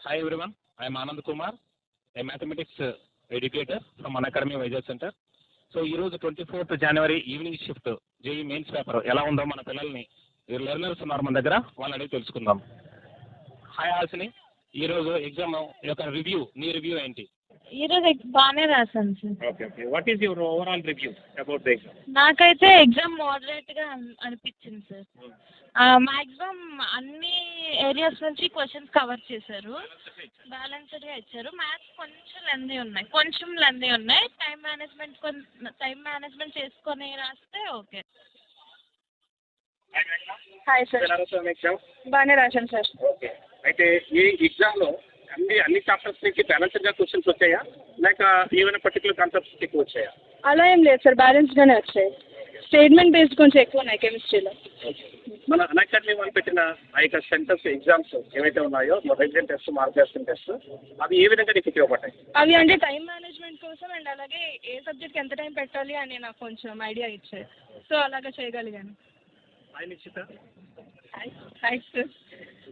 Hi everyone, I am Anand Kumar, a mathematics educator from Unacademy Vijay Center. So ఈరోజు 24th జనవరి evening shift JEE Mains paper ఎలా ఉందో మన పిల్లల్ని learners ఉన్నారు మన దగ్గర, వాళ్ళని అడిగి తెలుసుకుందాం. హాయ్ హాసిని, ఈరోజు ఎగ్జామ్ యొక్క నీ రివ్యూ ఏంటి? ఈరోజు బాగానే రాశాను sir. Okay okay, what is your overall review about the exam? నాకైతే ఎగ్జామ్ మోడరేట్గా అనిపించింది సార్. మ్యాక్సిమం అన్ని ఏరియాస్ నుంచి క్వశ్చన్స్ కవర్ చేశారు, బ్యాలెన్స్డ్గా ఇచ్చారు. మ్యాథ్స్ కొంచెం లెందీ ఉన్నాయి. టైం మేనేజ్మెంట్ చేసుకొని రాస్తే ఓకే. హాయ్ సార్, బాగానే రాశాను సార్. ఓకే, అయితే ఈ ఎగ్జామ్లో అన్ని చాప్టర్స్ నుంచి బ్యాలెన్స్డ్గా క్వశ్చన్స్ వచ్చాయా, లేక ఏమైనా పర్టికులర్ కాన్సెప్ట్స్ ఎక్కువ వచ్చాయా? అలా ఏం లేదు సార్, బ్యాలెన్స్గానే వచ్చాయి. స్టేట్మెంట్ బేస్డ్ కొంచెం ఎక్కువ ఉన్నాయి కెమిస్ట్రీలో. మన అన్అకాడమీ వాళ్ళు పెట్టిన ఆ యొక్క సెంటర్స్ ఎగ్జామ్స్ ఏవైతే ఉన్నాయో, రెసిడెంట్ టెస్ట్, మార్క్ టెస్ట్, అవి ఏ విధంగా నీకు ఉపయోగపడ్డాయి? అవి అంటే టైం మేనేజ్మెంట్ కోసం అండ్ అలాగే ఏ సబ్జెక్ట్కి ఎంత టైం పెట్టాలి అని నాకు కొంచెం ఐడియా ఇచ్చాయి. సో అలాగా చేయగలిగాను. Hi sir.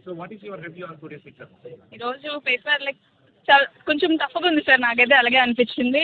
So what is your review on today's exam? ఈరోజు పేపర్ కొంచెం టఫ్గా ఉంది సార్, నాకైతే అలాగే అనిపించింది.